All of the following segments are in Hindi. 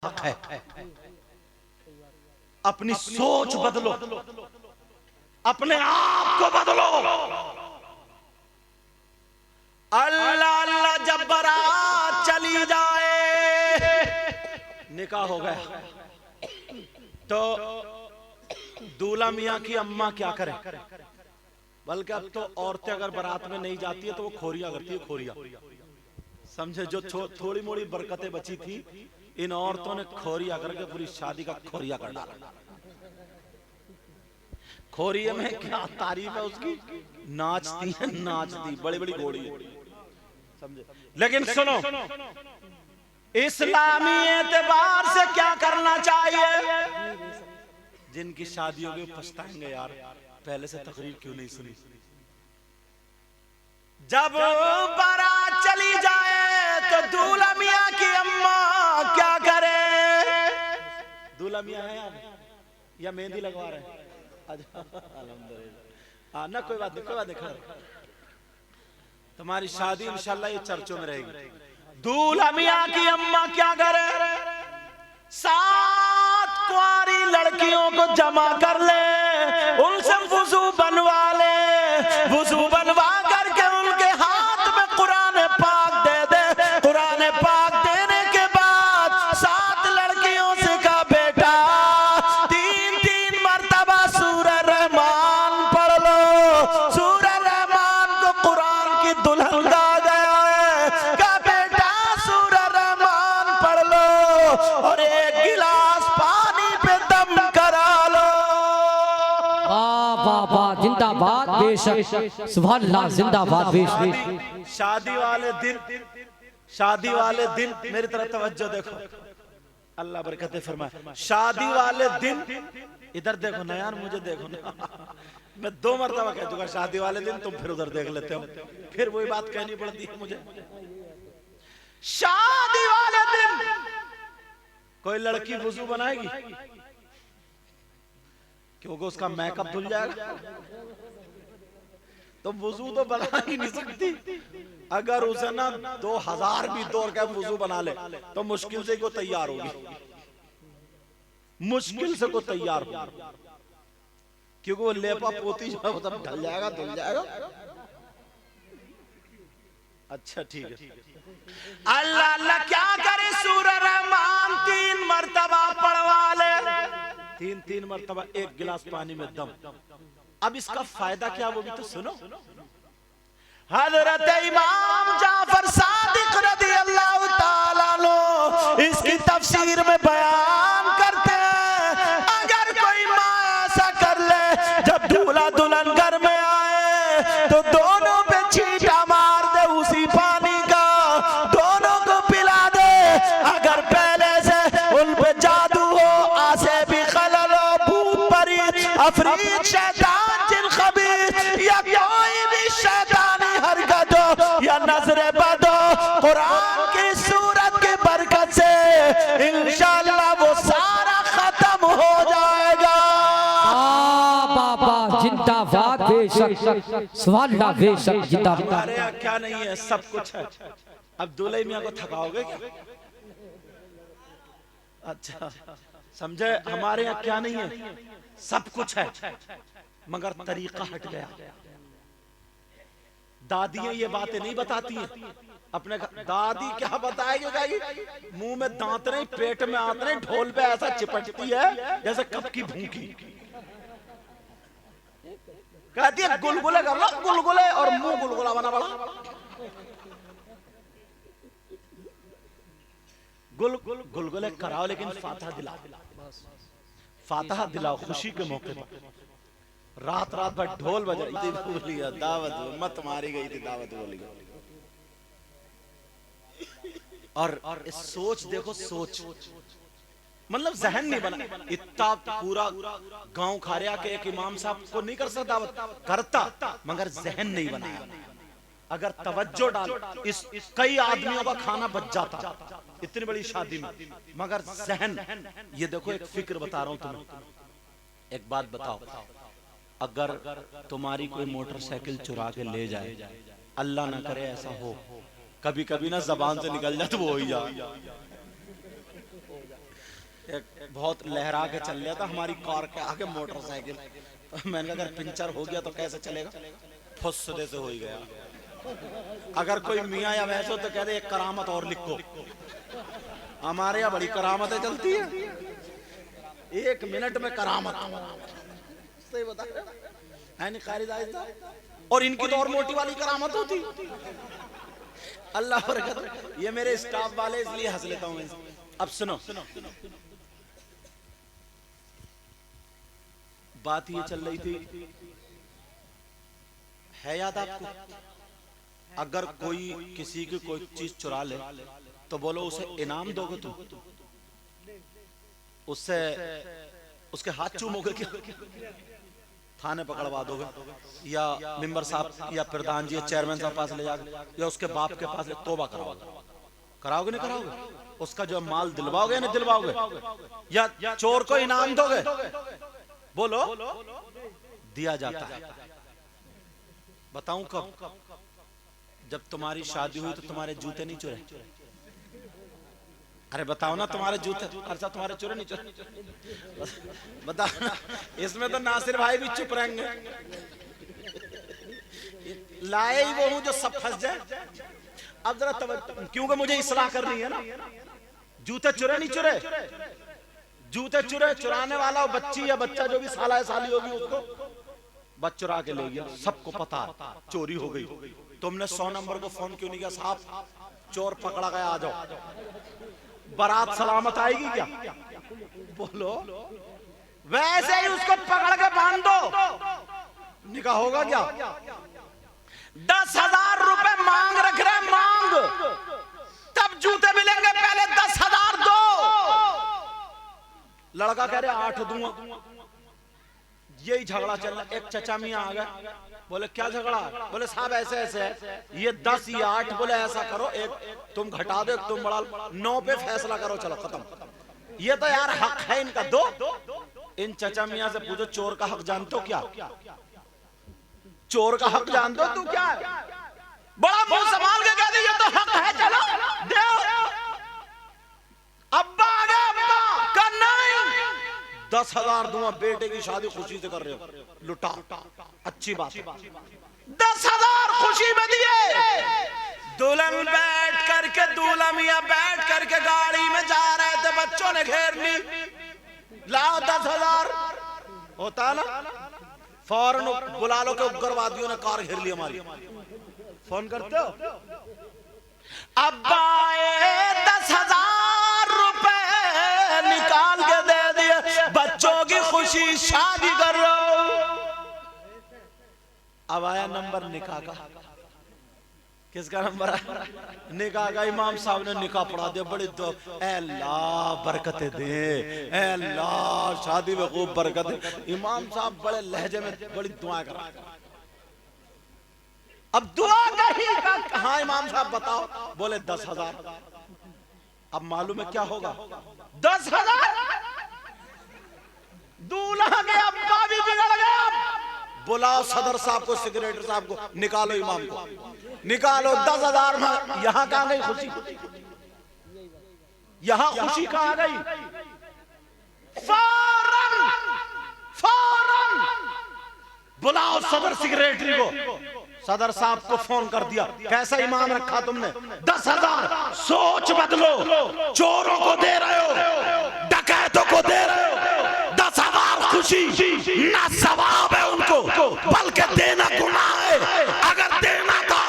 हक है। अपनी सोच बदलो, अपने आप को बदलो। अल्लाह अल्लाह जब बारात चली जाए, निकाह हो गया, तो दूल्हा मियां की अम्मा क्या करे? बल्कि अब तो औरतें अगर बारात में नहीं जाती है तो वो खोरिया करती है, खोरिया। समझे? जो थोड़ी मोड़ी बरकतें बची थी, इन औरतों ने खोरिया करके पूरी शादी का खोरिया कर डाला। खोरिये में क्या तारीफ है उसकी? नाचती है, नाचती, बड़ी बड़ी घोड़ी है। समझे? लेकिन सुनो, इस्लामी एतबार से क्या करना चाहिए? जिनकी शादियों के पछताएंगे यार, पहले से तकरीर क्यों नहीं सुनी? जब बारात चली जाए तो दूल्हा मियां की अम्मा क्या करे? दूल्हा मियां है या मेहंदी लगवा रहे हैं? अल्हम्दुलिल्लाह। ना कोई बात नहीं, कोई बात नहीं, तुम्हारी शादी इंशाल्लाह ये चर्चों में रहेगी। दूल्हा मियां की अम्मा क्या करे? 7 कुंवारी लड़कियों को जमा कर ले, उनसे वुजू बनवा ले, वुजू बनवा करके उनके हाथ में कुरान पाक दे दे। कुरान पाक देने के बाद 7 लड़कियों से कहा, बेटा 3-3 मरतबा सूरह रहमान पढ़ लो। सूरह रहमान को कुरान की दुल्हन कहा गया है। कहा बेटा सूरह रहमान पढ़ लो और एक गिलास पानी पे दम करा लो। वाह वाह वाह, जिंदाबाद, बेशक, सुभान अल्लाह, जिंदाबाद, बेशक। शादी वाले दिन मेरी तरफ तवज्जो देखो, अल्लाह बरकतें फरमाए। शादी वाले दिन इधर देखो ना यार, मुझे देखो ना। मैं 2 मरतबा कह चुका शादी वाले दिन, तुम फिर उधर देख लेते हो, फिर वही बात कहनी पड़ती है मुझे। शादी वाले दिन कोई लड़की वुजू बनाएगी क्योंकि उसका मेकअप धुल जाएगा, तो वुजू तो बना ही नहीं सकती। अगर उसे ना 2000 भी दौर का वुजू बना ले तो मुश्किल से को तैयार होगी, मुश्किल से को तैयार होगी, क्योंकि वो लेपा पोती जो है वो सब ढल जाएगा, धुल जाएगा। अच्छा ठीक है। अल्लाह अल्लाह क्या करे? सूरह रहमान 3 मरतबा पढ़वा ले, 3-3 मरतबा एक गिलास पानी में दम। अब इसका फायदा क्या, वो भी तो सुनो। हजरत इमाम जाफर सादिक रज़ी अल्लाह ताला अन्हु इसकी तफसीर में बयान करते हैं, अगर कोई माँ ऐसा कर ले, जब दूल्हा दुल्हन घर में आए तो दोनों पे छींटा मार दे उसी पानी का, दोनों को पिला दे। अगर पहले से उन पे जादू हो, आसे भी खलल हो, भूत परी अफरीत शैतान जिन खबीर या कोई भी शैतानी हरकत हो या नजरे बद हो, कुरान की सूरत की बरकत से इंशाअल्लाह वो सारा खत्म हो जाएगा। बाबा जिंदाबाद, बेशक, सुभान अल्लाह, बेशक, जिंदाबाद। हमारे यहाँ क्या नहीं है? सब कुछ है। अब दूल्हे मियां को थकाओगे क्या? अच्छा समझे? हमारे यहाँ क्या नहीं है? सब कुछ है, मगर तरीका हट गया। दादियां ये बातें नहीं बताती हैं अपने। दादी क्या बताएगी? मुंह में दांत नहीं, पेट में आंत नहीं, ढोल पे ऐसा चिपटती है जैसे कब की भूखी। कहती है गुलगुले कर लो, गुलगुले, और मुंह गुलगुला बना पड़ा। गुलगुले कराओ लेकिन फातहा दिलाओ, फातहा दिलाओ खुशी के मौके पर। रात रात भर ढोल बज रही थी, बोलिए दावत मत मारी गई थी, दावत बोली गई। और इस सोच देखो, सोच मतलब जहन नहीं बना। इतना पूरा गांव खारिया के एक इमाम साहब को नहीं कर सकता दावत, करता, मगर जहन नहीं बनाया। अगर तवज्जो डाल, इस कई आदमियों का खाना बच जाता इतनी बड़ी शादी में, मगर जहन। ये देखो एक फिक्र बता रहा हूं तुम्हें, एक बात बताओ, अगर तुम्हारी कोई मोटरसाइकिल चुरा के ले जाए, अल्लाह ना करे ऐसा हो, कभी कभी ना जबान से निकल जाए तो वो हो ही जाए, एक बहुत लहरा के चल रहा था हमारी कार के आगे मोटरसाइकिल, तो मैंने कहा अगर पंचर हो गया तो कैसे चलेगा, फुस्सदे से हो ही गया। अगर कोई मियाँ या वैसे हो तो कहते एक करामत और लिखो, हमारे यहाँ बड़ी करामतें चलती है, 1 मिनट में करामत, सही बता है नहीं कारी, और इनकी तो और मोटी वाली करामत होती। अल्लाह बरकत, ये मेरे स्टाफ वाले इसलिए हंस लेता हूं मैं। अब सुनो, बात ये चल रही थी, है याद आपको, अगर कोई किसी की कोई चीज चुरा ले तो बोलो उसे इनाम दोगे तुम, उससे उसके हाथ चूमोगे क्या, थाने पकड़वा दोगे, या मेंबर साहब या प्रधान जी या चेयरमैन साहब पास ले जाओगे, या उसके बाप के पास ले तौबा कराओगे, कराओगे नहीं कराओगे, उसका जो माल दिलवाओगे नहीं दिलवाओगे, या चोर को इनाम दोगे, बोलो दिया जाता है। बताऊं कब, जब तुम्हारी शादी हुई तो तुम्हारे जूते नहीं चुरे, अरे बताओ ना, तुम्हारे जूते, अच्छा तुम्हारे चुरे नहीं चुरे, बताओ ना, इसमें तो नासिर भाई भी चुप रहेंगे, लाए ही वो हूं जो सब फंस जाए। अब जरा क्योंकि मुझे इस्लाह करनी है ना, जूते चुरे नहीं चुरे, जूते चुरे, चुराने वाला वो बच्ची या बच्चा जो भी साला साली होगी उसको बच चुरा के ले गया, सबको पता चोरी हो गई, तुमने 100 नंबर को फोन क्यों नहीं किया, साहब चोर पकड़ा गया आ जाओ, बारात सलामत आएगी क्या, बोलो वैसे ही उसको पकड़ के बांध दो, निकाह होगा क्या। 10,000 रुपए मांग रख रहे, मांग, तब जूते मिलेंगे, पहले 10,000 दो। लड़का कह रहे 8 दूंगा, यही झगड़ा चल रहा। एक चचा मियां आ गए, बोले क्या झगड़ा, बोले साहब ऐसे ऐसे है, ये 10 या 8, बोले ऐसा करो, एक तुम घटा दो, एक तुम बढ़ा, 9 पे फैसला करो, चलो खत्म। ये तो यार हक है इनका, दो। इन चचा मियां से पूछो चोर का हक जानते हो क्या, चोर का हक जानते हो तू क्या है, बड़ा मुंह संभाल के कह दी ये तो हक है, चलो दे। अब्बा आ गया, अब्बा का नहीं, 10,000 दूंगा, बेटे की शादी खुशी से कर रहे हो, लुटा, अच्छी बात, 10,000 खुशी में दिए। दुल्हन बैठ करके, दूल्हा मियां बैठ करके गाड़ी में जा रहे थे, बच्चों ने घेर ली, लाओ 10,000, होता ना, फौरन बुला लो के उग्रवादियों ने कार घेर ली हमारी, फोन करते हो, अब्बा 10,000 रुपए निकाल के दे दिए, बच्चों की खुशी, शादी कर रहे हो। अब आया नंबर निकाह का, किसका नंबर है, निकाह का। इमाम साहब ने निकाह पढ़ा दिया, बड़ी दुआ, अल्लाह बरकतें दे, अल्लाह शादी में खूब बरकत। इमाम साहब बड़े लहजे में बड़ी दुआ कर, अब दुआ कही, हाँ इमाम साहब बताओ, बोले 10,000। अब मालूम है क्या होगा, 10,000, दूल्हा के अब्बा भी बिगड़ गया, बुलाओ सदर साहब को, सेक्रेटरी साहब को, निकालो इमाम को, निकालो 10,000 में। यहां कहां गई खुशी, यहां खुशी कहां गई, फौरन बुलाओ सदर सेक्रेटरी को, सदर साहब को फोन कर दिया, कैसा ईमान रखा तुमने, 10,000, सोच बदलो, चोरों को दे रहे हो, डकैतों को दे रहे हो, 10,000 खुशी, ना सवाब है उनको, बल्कि देना गुनाह है। अगर देना था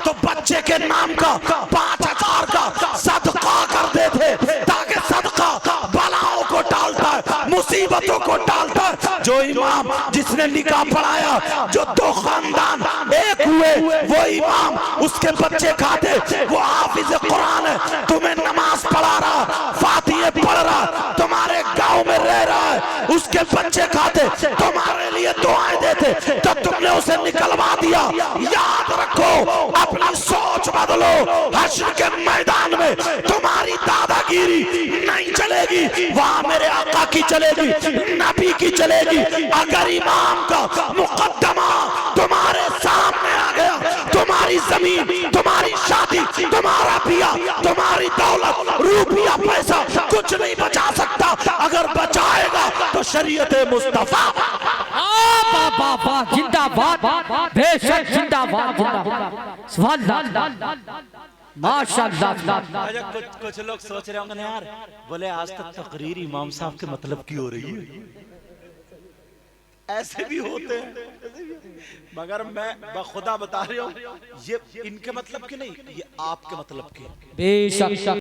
तो बच्चे के नाम का 5,000 का सदका कर देते, ताकि सदका बलाओं को टालता है, मुसीबतों को टालता है। जो इमाम जिसने निकाह पढ़ाया, जो 2 खानदान एक हुए, वो इमाम उसके बच्चे खाते, वो हाफिज कुरान है, तुम्हें नमाज पढ़ा रहा, फातिहे पढ़ रहा, तुम्हारे गांव में रह रहा है, उसके बच्चे खाते, तुम्हारे लिए दुआएं देते, तब तुमने उसे निकलवा दिया। याद रखो, अपनी सोच बदलो, हश्र के मैदान में तुम्हारी दादागिरी नहीं चलेगी, वहां मेरे आका की चलेगी, नबी की चलेगी। अगर इमाम का मुकद्दमा तुम्हारे सामने आ गया, तुम्हारी जमीन, तुम्हारी शादी, तुम्हारा पिया, तुम्हारी दौलत, रुपया पैसा कुछ नहीं बचा सकता। शरीयत मुस्तफा। जिंदाबाद बेशक जिंदाबाद जिंदाबाद सुभान अल्लाह माशाअल्लाह। अच्छा कुछ लोग सोच रहे होंगे ना यार, बोले आज तक तकरीर इमाम साहब के मतलब की हो रही है, ऐसे भी होते हैं, मगर मैं बखुदा बता रही हूँ ये इनके मतलब की नहीं, ये आपके मतलब की। बेशक